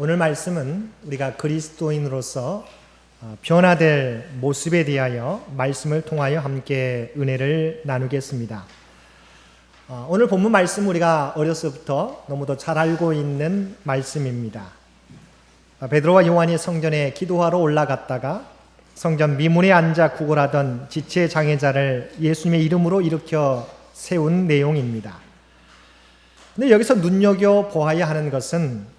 오늘 말씀은 우리가 그리스도인으로서 변화될 모습에 대하여 말씀을 통하여 함께 은혜를 나누겠습니다. 오늘 본문 말씀 우리가 어려서부터 너무도 잘 알고 있는 말씀입니다. 베드로와 요한이 성전에 기도하러 올라갔다가 성전 미문에 앉아 구걸하던 지체장애자를 예수님의 이름으로 일으켜 세운 내용입니다. 근데 여기서 눈여겨보아야 하는 것은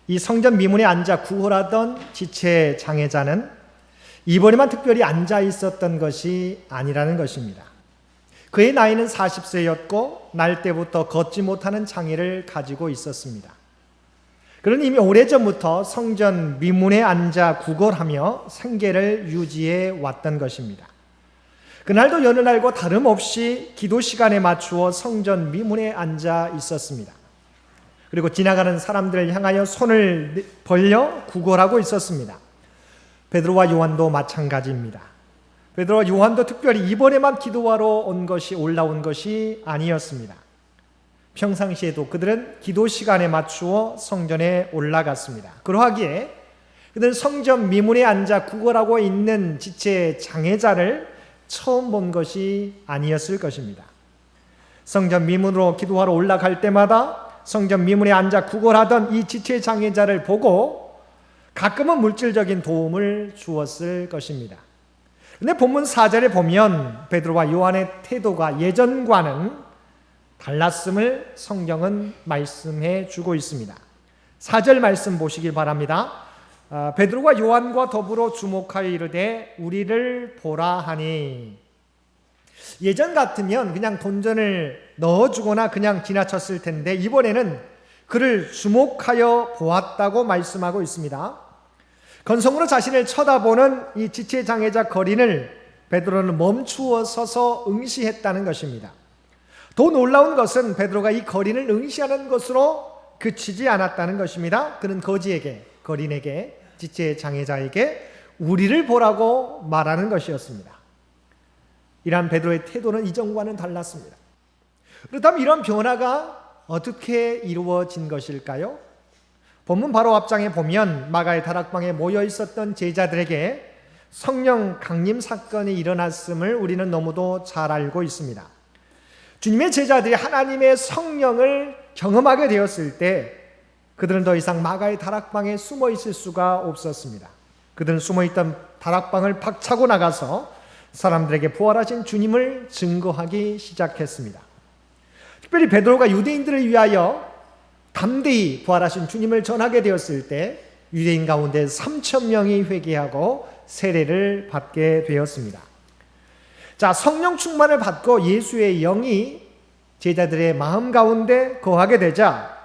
이 성전 미문에 앉아 구걸하던 지체장애자는 이번에만 특별히 앉아 있었던 것이 아니라는 것입니다. 그의 나이는 40세였고 날 때부터 걷지 못하는 장애를 가지고 있었습니다. 그는 이미 오래전부터 성전 미문에 앉아 구걸하며 생계를 유지해 왔던 것입니다. 그날도 여느 날과 다름없이 기도 시간에 맞추어 성전 미문에 앉아 있었습니다. 그리고 지나가는 사람들을 향하여 손을 벌려 구걸하고 있었습니다. 베드로와 요한도 마찬가지입니다. 베드로와 요한도 특별히 이번에만 기도하러 올라온 것이 아니었습니다. 평상시에도 그들은 기도 시간에 맞추어 성전에 올라갔습니다. 그러하기에 그들은 성전 미문에 앉아 구걸하고 있는 지체 장애자를 처음 본 것이 아니었을 것입니다. 성전 미문으로 기도하러 올라갈 때마다 성전 미문에 앉아 구걸하던 이 지체 장애자를 보고 가끔은 물질적인 도움을 주었을 것입니다. 그런데 본문 4절에 보면 베드로와 요한의 태도가 예전과는 달랐음을 성경은 말씀해 주고 있습니다. 4절 말씀 보시길 바랍니다. 베드로가 요한과 더불어 주목하여 이르되 우리를 보라 하니. 예전 같으면 그냥 돈전을 넣어주거나 그냥 지나쳤을 텐데 이번에는 그를 주목하여 보았다고 말씀하고 있습니다. 건성으로 자신을 쳐다보는 이 지체장애자 거린을 베드로는 멈추어 서서 응시했다는 것입니다. 더 놀라운 것은 베드로가 이 거린을 응시하는 것으로 그치지 않았다는 것입니다. 그는 거린에게 지체장애자에게 우리를 보라고 말하는 것이었습니다. 이러한 베드로의 태도는 이전과는 달랐습니다. 그렇다면 이런 변화가 어떻게 이루어진 것일까요? 본문 바로 앞장에 보면 마가의 다락방에 모여 있었던 제자들에게 성령 강림 사건이 일어났음을 우리는 너무도 잘 알고 있습니다. 주님의 제자들이 하나님의 성령을 경험하게 되었을 때 그들은 더 이상 마가의 다락방에 숨어 있을 수가 없었습니다. 그들은 숨어있던 다락방을 박차고 나가서 사람들에게 부활하신 주님을 증거하기 시작했습니다. 특별히 베드로가 유대인들을 위하여 담대히 부활하신 주님을 전하게 되었을 때 유대인 가운데 3,000명이 회개하고 세례를 받게 되었습니다. 자, 성령 충만을 받고 예수의 영이 제자들의 마음 가운데 거하게 되자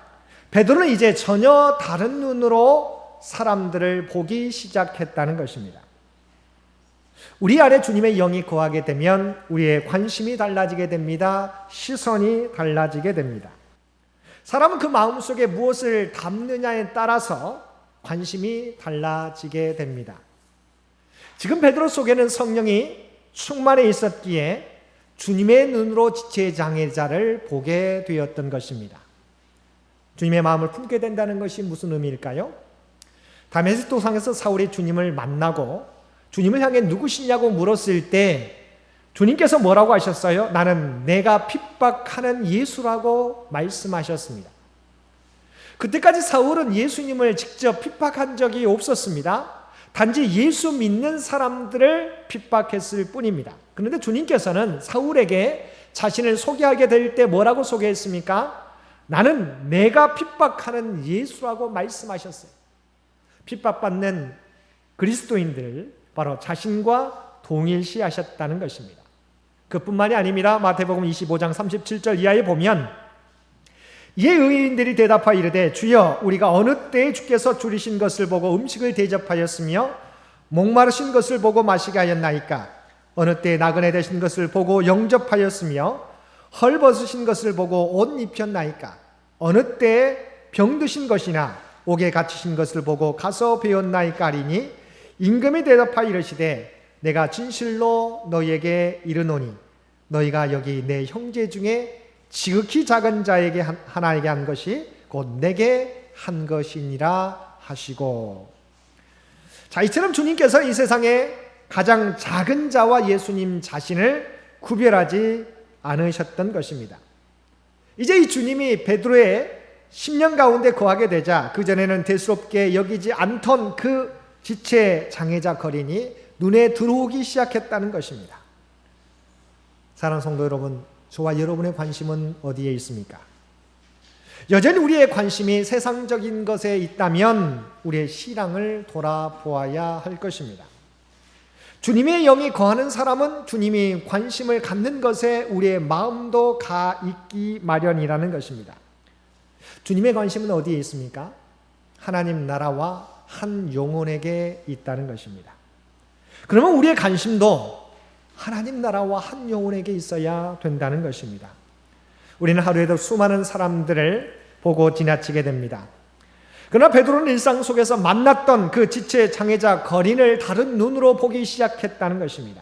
베드로는 이제 전혀 다른 눈으로 사람들을 보기 시작했다는 것입니다. 우리 안에 주님의 영이 거하게 되면 우리의 관심이 달라지게 됩니다. 시선이 달라지게 됩니다. 사람은 그 마음속에 무엇을 담느냐에 따라서 관심이 달라지게 됩니다. 지금 베드로 속에는 성령이 충만해 있었기에 주님의 눈으로 지체장애자를 보게 되었던 것입니다. 주님의 마음을 품게 된다는 것이 무슨 의미일까요? 다메섹 도상에서 사울이 주님을 만나고 주님을 향해 누구시냐고 물었을 때 주님께서 뭐라고 하셨어요? 나는 내가 핍박하는 예수라고 말씀하셨습니다. 그때까지 사울은 예수님을 직접 핍박한 적이 없었습니다. 단지 예수 믿는 사람들을 핍박했을 뿐입니다. 그런데 주님께서는 사울에게 자신을 소개하게 될 때 뭐라고 소개했습니까? 나는 내가 핍박하는 예수라고 말씀하셨어요. 핍박받는 그리스도인들을 바로 자신과 동일시하셨다는 것입니다. 그뿐만이 아닙니다. 마태복음 25장 37절 이하에 보면 이에 의인들이 대답하여 이르되 주여 우리가 어느 때에 주께서 줄이신 것을 보고 음식을 대접하였으며 목마르신 것을 보고 마시게 하였나이까? 어느 때에 나그네 되신 것을 보고 영접하였으며 헐벗으신 것을 보고 옷 입혔나이까? 어느 때에 병드신 것이나 옥에 갇히신 것을 보고 가서 배웠나이까 하리니 임금이 대답하여 이르시되 내가 진실로 너희에게 이르노니 너희가 여기 내 형제 중에 지극히 작은 자에게 하나에게 한 것이 곧 내게 한 것이니라 하시고. 자, 이처럼 주님께서 이 세상에 가장 작은 자와 예수님 자신을 구별하지 않으셨던 것입니다. 이제 이 주님이 베드로의 10년 가운데 거하게 되자 그전에는 대수롭게 여기지 않던 그 지체 장애자 거린이 눈에 들어오기 시작했다는 것입니다. 사랑하는 성도 여러분, 저와 여러분의 관심은 어디에 있습니까? 여전히 우리의 관심이 세상적인 것에 있다면 우리의 신앙을 돌아보아야 할 것입니다. 주님의 영이 거하는 사람은 주님이 관심을 갖는 것에 우리의 마음도 가 있기 마련이라는 것입니다. 주님의 관심은 어디에 있습니까? 하나님 나라와 한 영혼에게 있다는 것입니다. 그러면 우리의 관심도 하나님 나라와 한 영혼에게 있어야 된다는 것입니다. 우리는 하루에도 수많은 사람들을 보고 지나치게 됩니다. 그러나 베드로는 일상 속에서 만났던 그 지체 장애자 거린을 다른 눈으로 보기 시작했다는 것입니다.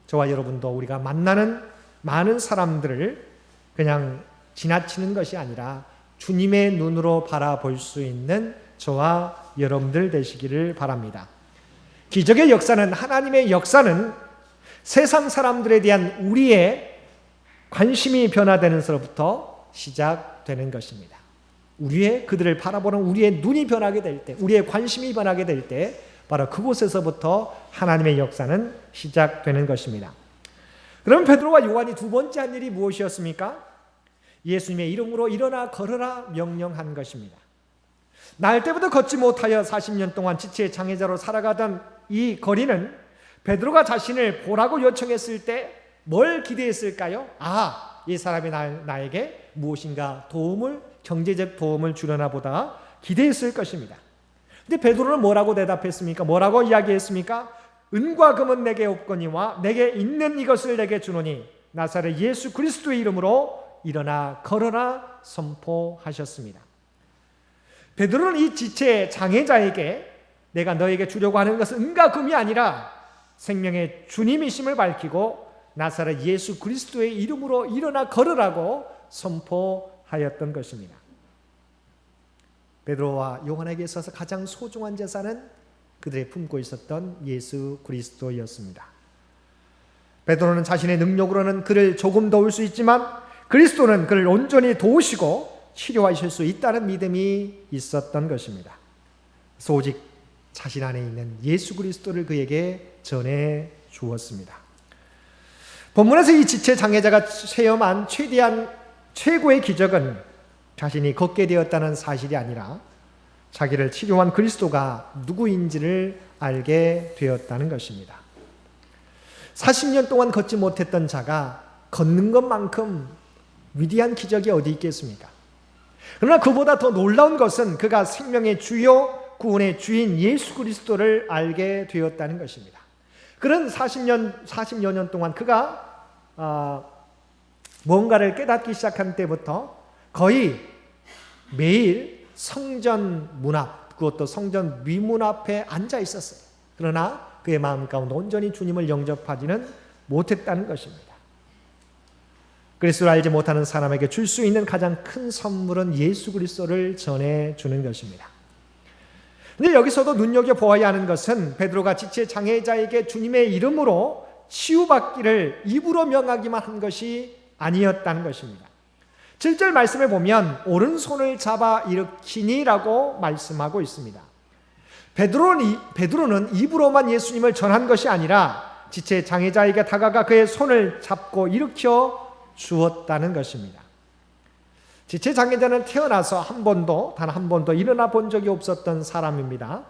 저와 여러분도 우리가 만나는 많은 사람들을 그냥 지나치는 것이 아니라 주님의 눈으로 바라볼 수 있는 저와 여러분들 되시기를 바랍니다. 기적의 역사는, 하나님의 역사는 세상 사람들에 대한 우리의 관심이 변화되는 것부터 시작되는 것입니다. 그들을 바라보는 우리의 눈이 변하게 될 때, 우리의 관심이 변하게 될 때 바로 그곳에서부터 하나님의 역사는 시작되는 것입니다. 그럼 베드로와 요한이 두 번째 한 일이 무엇이었습니까? 예수님의 이름으로 일어나 걸어라 명령한 것입니다. 날 때부터 걷지 못하여 40년 동안 지체 장애자로 살아가던 이 거린은 베드로가 자신을 보라고 요청했을 때 뭘 기대했을까요? 이 사람이 나에게 무엇인가 경제적 도움을 주려나 보다 기대했을 것입니다. 근데 베드로는 뭐라고 대답했습니까? 뭐라고 이야기했습니까? 은과 금은 내게 없거니와 내게 있는 이것을 내게 주노니 나사렛 예수 그리스도의 이름으로 일어나 걸어라 선포하셨습니다. 베드로는 이 지체 장애자에게 내가 너에게 주려고 하는 것은 은과 금이 아니라 생명의 주님이심을 밝히고 나사렛 예수 그리스도의 이름으로 일어나 걸으라고 선포하였던 것입니다. 베드로와 요한에게 있어서 가장 소중한 재산은 그들이 품고 있었던 예수 그리스도였습니다. 베드로는 자신의 능력으로는 그를 조금 도울 수 있지만 그리스도는 그를 온전히 도우시고 치료하실 수 있다는 믿음이 있었던 것입니다. 그래서 오직 자신 안에 있는 예수 그리스도를 그에게 전해 주었습니다. 본문에서 이 지체 장애자가 체험한 최고의 기적은 자신이 걷게 되었다는 사실이 아니라 자기를 치료한 그리스도가 누구인지를 알게 되었다는 것입니다. 40년 동안 걷지 못했던 자가 걷는 것만큼 위대한 기적이 어디 있겠습니까? 그러나 그보다 더 놀라운 것은 그가 생명의 주요 구원의 주인 예수 그리스도를 알게 되었다는 것입니다. 그런 40여 년 동안 그가 뭔가를 깨닫기 시작한 때부터 거의 매일 성전 문 앞, 그것도 성전 위문 앞에 앉아 있었어요. 그러나 그의 마음 가운데 온전히 주님을 영접하지는 못했다는 것입니다. 그리스도를 알지 못하는 사람에게 줄 수 있는 가장 큰 선물은 예수 그리스도를 전해주는 것입니다. 그런데 여기서도 눈여겨보아야 하는 것은 베드로가 지체 장애자에게 주님의 이름으로 치유받기를 입으로 명하기만 한 것이 아니었다는 것입니다. 7절 말씀에 보면 오른손을 잡아 일으키니라고 말씀하고 있습니다. 베드로는 입으로만 예수님을 전한 것이 아니라 지체 장애자에게 다가가 그의 손을 잡고 일으켜 주었다는 것입니다. 지체 장애자는 태어나서 단 한 번도 일어나 본 적이 없었던 사람입니다.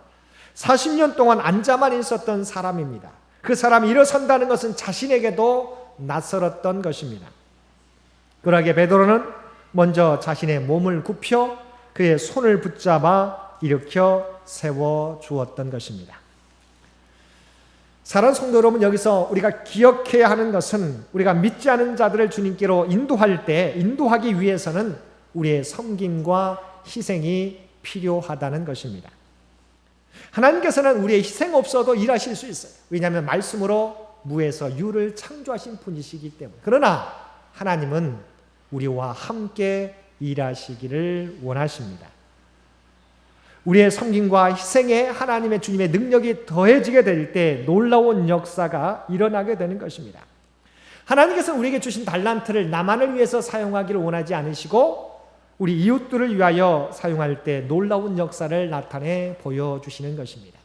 40년 동안 앉아만 있었던 사람입니다. 그 사람이 일어선다는 것은 자신에게도 낯설었던 것입니다. 그러기에 베드로는 먼저 자신의 몸을 굽혀 그의 손을 붙잡아 일으켜 세워 주었던 것입니다. 사랑하는 성도 여러분, 여기서 우리가 기억해야 하는 것은 우리가 믿지 않은 자들을 주님께로 인도하기 위해서는 우리의 섬김과 희생이 필요하다는 것입니다. 하나님께서는 우리의 희생 없어도 일하실 수 있어요. 왜냐하면 말씀으로 무에서 유를 창조하신 분이시기 때문에. 그러나 하나님은 우리와 함께 일하시기를 원하십니다. 우리의 섬김과 희생에 하나님의 주님의 능력이 더해지게 될 때 놀라운 역사가 일어나게 되는 것입니다. 하나님께서는 우리에게 주신 달란트를 나만을 위해서 사용하기를 원하지 않으시고 우리 이웃들을 위하여 사용할 때 놀라운 역사를 나타내 보여주시는 것입니다.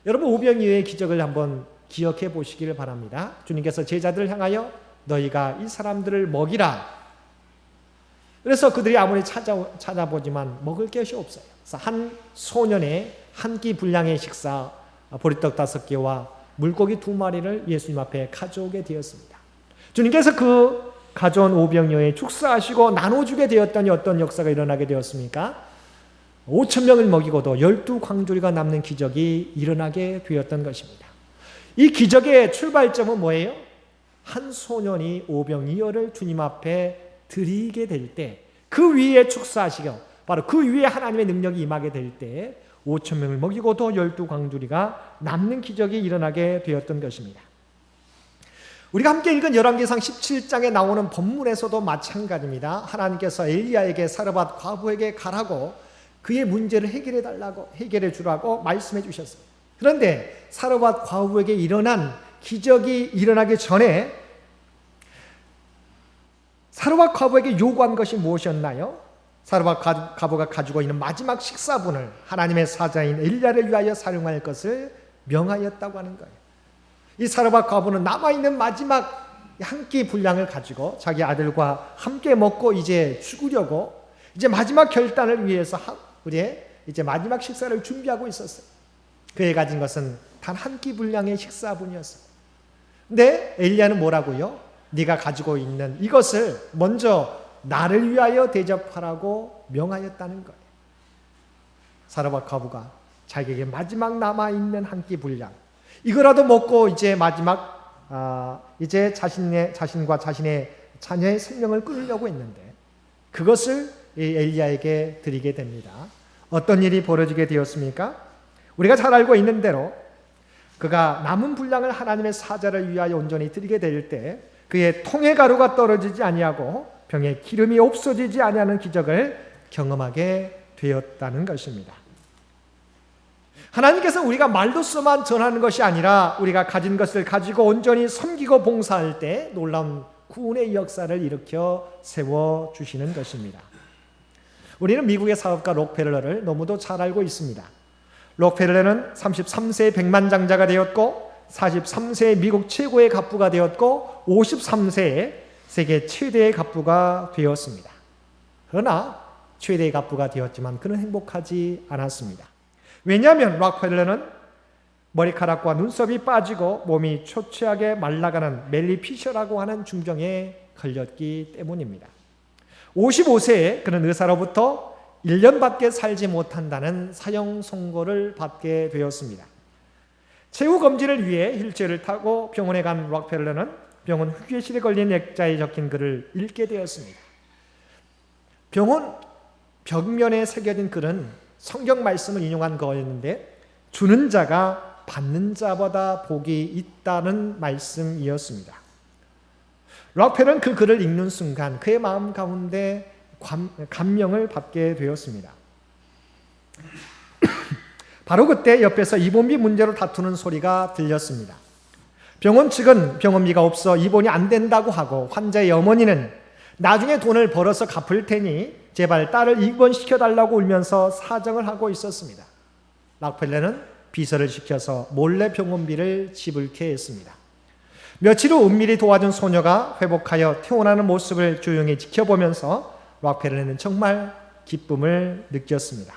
여러분, 오병이어의 기적을 한번 기억해 보시기를 바랍니다. 주님께서 제자들을 향하여 너희가 이 사람들을 먹이라. 그래서 그들이 아무리 찾아보지만 먹을 것이 없어요. 그래서 한 소년의 한 끼 분량의 식사, 보리떡 5개와 물고기 2마리를 예수님 앞에 가져오게 되었습니다. 주님께서 그 가져온 오병이어에 축사하시고 나눠주게 되었더니 어떤 역사가 일어나게 되었습니까? 5,000명을 먹이고도 12광주리가 남는 기적이 일어나게 되었던 것입니다. 이 기적의 출발점은 뭐예요? 한 소년이 오병이어를 주님 앞에 드리게 될 때 그 위에 축사하시고 바로 그 위에 하나님의 능력이 임하게 될 때 5,000명을 먹이고도 12광주리가 남는 기적이 일어나게 되었던 것입니다. 우리가 함께 읽은 열왕기상 17장에 나오는 본문에서도 마찬가지입니다. 하나님께서 엘리야에게 사르밧 과부에게 가라고 그의 문제를 해결해 주라고 말씀해 주셨어요. 그런데 사르밧 과부에게 일어난 기적이 일어나기 전에 사르밧 과부에게 요구한 것이 무엇이었나요? 사르밧 과부가 가지고 있는 마지막 식사분을 하나님의 사자인 엘리야를 위하여 사용할 것을 명하였다고 하는 거예요. 이 사르밧 과부는 남아있는 마지막 한 끼 분량을 가지고 자기 아들과 함께 먹고 이제 죽으려고 이제 마지막 결단을 위해서 이제 마지막 식사를 준비하고 있었어요. 그에 가진 것은 단 한 끼 분량의 식사분이었어요. 근데 엘리야는 뭐라고요? 네가 가지고 있는 이것을 먼저 나를 위하여 대접하라고 명하였다는 거예요. 사르밧 과부가 자기에게 마지막 남아있는 한 끼 분량 이거라도 먹고 이제 마지막 이제 자신과 자신의 자녀의 생명을 끊으려고 했는데 그것을 엘리야에게 드리게 됩니다. 어떤 일이 벌어지게 되었습니까? 우리가 잘 알고 있는 대로 그가 남은 분량을 하나님의 사자를 위하여 온전히 드리게 될 때 그의 통의 가루가 떨어지지 아니하고 병에 기름이 없어지지 아니하는 기적을 경험하게 되었다는 것입니다. 하나님께서 우리가 말로서만 전하는 것이 아니라 우리가 가진 것을 가지고 온전히 섬기고 봉사할 때 놀라운 구원의 역사를 일으켜 세워주시는 것입니다. 우리는 미국의 사업가 록펠러를 너무도 잘 알고 있습니다. 록펠러는 33세에 백만장자가 되었고 43세에 미국 최고의 갑부가 되었고 53세에 세계 최대의 갑부가 되었습니다. 그러나 최대의 갑부가 되었지만 그는 행복하지 않았습니다. 왜냐하면 록펠러는 머리카락과 눈썹이 빠지고 몸이 초췌하게 말라가는 멜리피셔라고 하는 중병에 걸렸기 때문입니다. 55세에 그는 의사로부터 1년밖에 살지 못한다는 사형 선고를 받게 되었습니다. 최후 검진을 위해 휠체어를 타고 병원에 간 록펠러는 병원 휴게실에 걸린 액자에 적힌 글을 읽게 되었습니다. 병원 벽면에 새겨진 글은 성경 말씀을 인용한 거였는데 주는 자가 받는 자보다 복이 있다는 말씀이었습니다. 록펠러는 그 글을 읽는 순간 그의 마음 가운데 감명을 받게 되었습니다. 바로 그때 옆에서 입원비 문제로 다투는 소리가 들렸습니다. 병원 측은 병원비가 없어 입원이 안 된다고 하고 환자의 어머니는 나중에 돈을 벌어서 갚을 테니 제발 딸을 입원시켜달라고 울면서 사정을 하고 있었습니다. 록펠러는 비서를 시켜서 몰래 병원비를 지불케 했습니다. 며칠 후 은밀히 도와준 소녀가 회복하여 퇴원하는 모습을 조용히 지켜보면서 록펠러는 정말 기쁨을 느꼈습니다.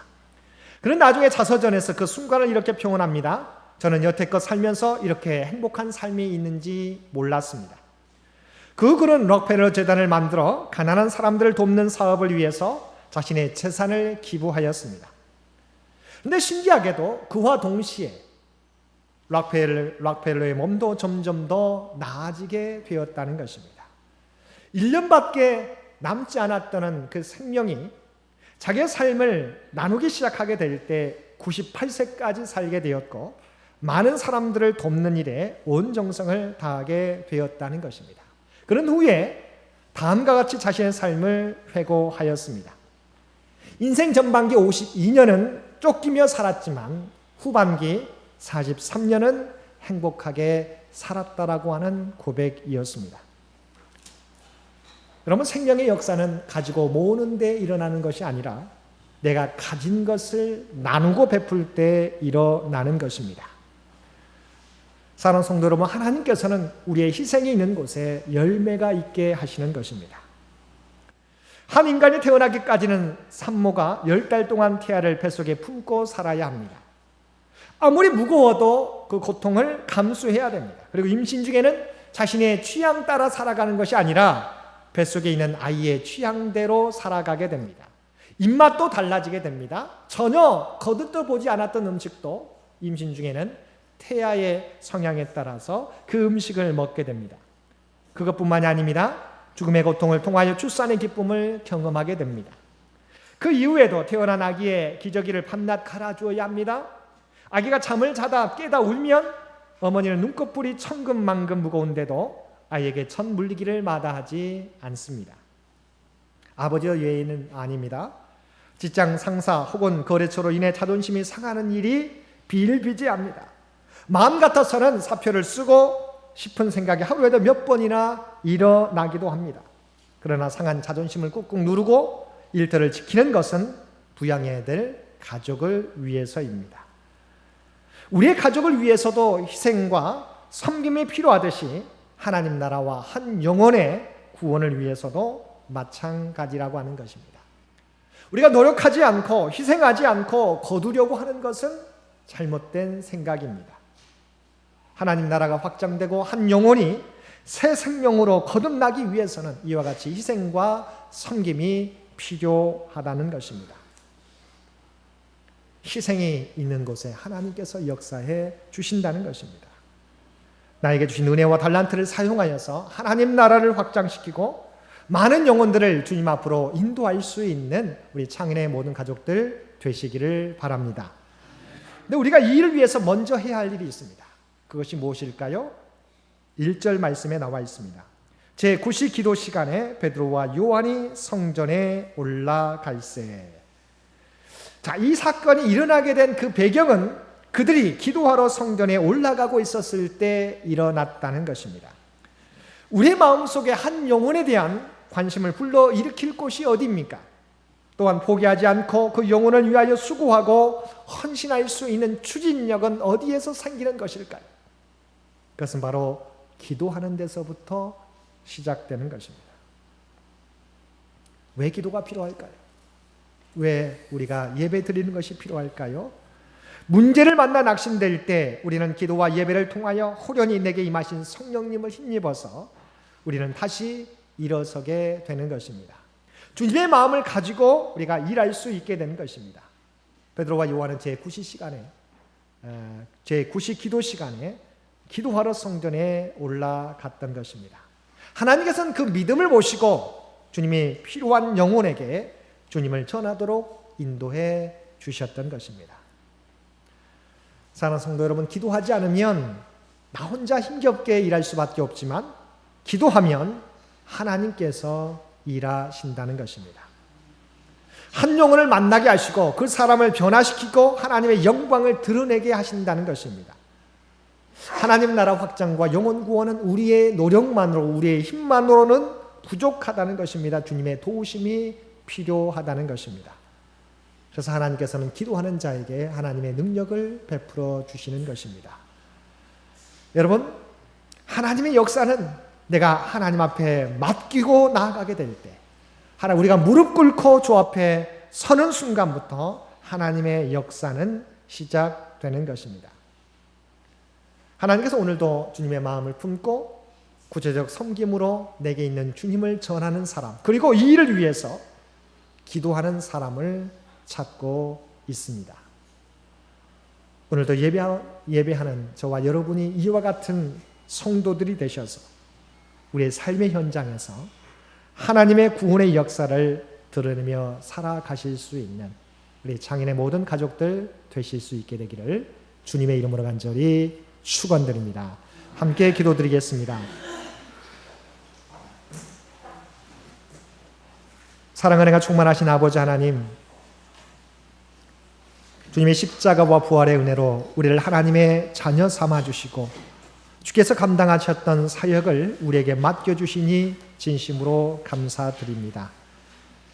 그는 나중에 자서전에서 그 순간을 이렇게 표현합니다. 저는 여태껏 살면서 이렇게 행복한 삶이 있는지 몰랐습니다. 그 글은 록펠러 재단을 만들어 가난한 사람들을 돕는 사업을 위해서 자신의 재산을 기부하였습니다. 그런데 신기하게도 그와 동시에 록펠러의 몸도 점점 더 나아지게 되었다는 것입니다. 1년밖에 남지 않았던 그 생명이 자기의 삶을 나누기 시작하게 될 때 98세까지 살게 되었고 많은 사람들을 돕는 일에 온 정성을 다하게 되었다는 것입니다. 그런 후에 다음과 같이 자신의 삶을 회고하였습니다. 인생 전반기 52년은 쫓기며 살았지만 후반기 43년은 행복하게 살았다라고 하는 고백이었습니다. 여러분, 생명의 역사는 가지고 모으는 데 일어나는 것이 아니라 내가 가진 것을 나누고 베풀 때 일어나는 것입니다. 사랑하는 성도 여러분, 하나님께서는 우리의 희생이 있는 곳에 열매가 있게 하시는 것입니다. 한 인간이 태어나기까지는 산모가 10달 동안 태아를 뱃속에 품고 살아야 합니다. 아무리 무거워도 그 고통을 감수해야 됩니다. 그리고 임신 중에는 자신의 취향 따라 살아가는 것이 아니라 뱃속에 있는 아이의 취향대로 살아가게 됩니다. 입맛도 달라지게 됩니다. 전혀 거들떠 보지 않았던 음식도 임신 중에는 태아의 성향에 따라서 그 음식을 먹게 됩니다. 그것뿐만이 아닙니다. 죽음의 고통을 통하여 출산의 기쁨을 경험하게 됩니다. 그 이후에도 태어난 아기의 기저귀를 밤낮 갈아주어야 합니다. 아기가 잠을 자다 깨다 울면 어머니는 눈꺼풀이 천근만근 무거운데도 아이에게 첫 물리기를 마다하지 않습니다. 아버지의 예의는 아닙니다. 직장 상사 혹은 거래처로 인해 자존심이 상하는 일이 비일비재합니다. 마음 같아서는 사표를 쓰고 싶은 생각이 하루에도 몇 번이나 일어나기도 합니다. 그러나 상한 자존심을 꾹꾹 누르고 일터를 지키는 것은 부양해야 될 가족을 위해서입니다. 우리의 가족을 위해서도 희생과 섬김이 필요하듯이 하나님 나라와 한 영혼의 구원을 위해서도 마찬가지라고 하는 것입니다. 우리가 노력하지 않고 희생하지 않고 거두려고 하는 것은 잘못된 생각입니다. 하나님 나라가 확장되고 한 영혼이 새 생명으로 거듭나기 위해서는 이와 같이 희생과 섬김이 필요하다는 것입니다. 희생이 있는 곳에 하나님께서 역사해 주신다는 것입니다. 나에게 주신 은혜와 달란트를 사용하여서 하나님 나라를 확장시키고 많은 영혼들을 주님 앞으로 인도할 수 있는 우리 창인의 모든 가족들 되시기를 바랍니다. 근데 우리가 이 일을 위해서 먼저 해야 할 일이 있습니다. 그것이 무엇일까요? 1절 말씀에 나와 있습니다. 제9시 기도 시간에 베드로와 요한이 성전에 올라갈세. 자, 이 사건이 일어나게 된 그 배경은 그들이 기도하러 성전에 올라가고 있었을 때 일어났다는 것입니다. 우리의 마음속에 한 영혼에 대한 관심을 불러일으킬 곳이 어디입니까? 또한 포기하지 않고 그 영혼을 위하여 수고하고 헌신할 수 있는 추진력은 어디에서 생기는 것일까요? 그것은 바로 기도하는 데서부터 시작되는 것입니다. 왜 기도가 필요할까요? 왜 우리가 예배 드리는 것이 필요할까요? 문제를 만나 낙심될 때 우리는 기도와 예배를 통하여 호련히 내게 임하신 성령님을 힘입어서 우리는 다시 일어서게 되는 것입니다. 주님의 마음을 가지고 우리가 일할 수 있게 되는 것입니다. 베드로와 요한은 제9시 기도 시간에 기도하러 성전에 올라갔던 것입니다. 하나님께서는 그 믿음을 보시고 주님이 필요한 영혼에게 주님을 전하도록 인도해 주셨던 것입니다. 사랑하는 성도 여러분, 기도하지 않으면 나 혼자 힘겹게 일할 수밖에 없지만 기도하면 하나님께서 일하신다는 것입니다. 한 영혼을 만나게 하시고 그 사람을 변화시키고 하나님의 영광을 드러내게 하신다는 것입니다. 하나님 나라 확장과 영혼 구원은 우리의 노력만으로, 우리의 힘만으로는 부족하다는 것입니다. 주님의 도우심이 필요하다는 것입니다. 그래서 하나님께서는 기도하는 자에게 하나님의 능력을 베풀어 주시는 것입니다. 여러분, 하나님의 역사는 내가 하나님 앞에 맡기고 나아가게 될 때, 우리가 무릎 꿇고 주 앞에 서는 순간부터 하나님의 역사는 시작되는 것입니다. 하나님께서 오늘도 주님의 마음을 품고 구체적 섬김으로 내게 있는 주님을 전하는 사람, 그리고 이 일을 위해서 기도하는 사람을 찾고 있습니다. 오늘도 예배하는 저와 여러분이 이와 같은 성도들이 되셔서 우리의 삶의 현장에서 하나님의 구원의 역사를 드러내며 살아가실 수 있는 우리 장인의 모든 가족들 되실 수 있게 되기를 주님의 이름으로 간절히 축원드립니다. 함께 기도드리겠습니다. 사랑하는 가 충만하신 아버지 하나님, 주님의 십자가와 부활의 은혜로 우리를 하나님의 자녀 삼아 주시고 주께서 감당하셨던 사역을 우리에게 맡겨주시니 진심으로 감사드립니다.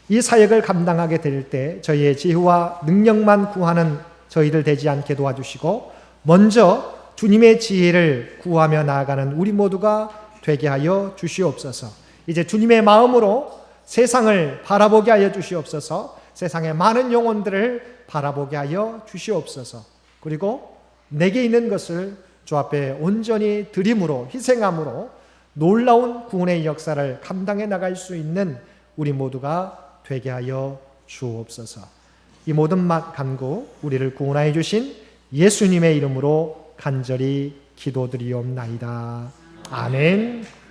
이 사역을 감당하게 될 때 저희의 지혜와 능력만 구하는 저희들 되지 않게 도와주시고 먼저 주님의 지혜를 구하며 나아가는 우리 모두가 되게 하여 주시옵소서. 이제 주님의 마음으로 세상을 바라보게 하여 주시옵소서. 세상의 많은 영혼들을 바라보게 하여 주시옵소서. 그리고 내게 있는 것을 주 앞에 온전히 드림으로 희생함으로 놀라운 구원의 역사를 감당해 나갈 수 있는 우리 모두가 되게 하여 주옵소서. 이 모든 간구 우리를 구원하여 주신 예수님의 이름으로 간절히 기도드리옵나이다. 아멘.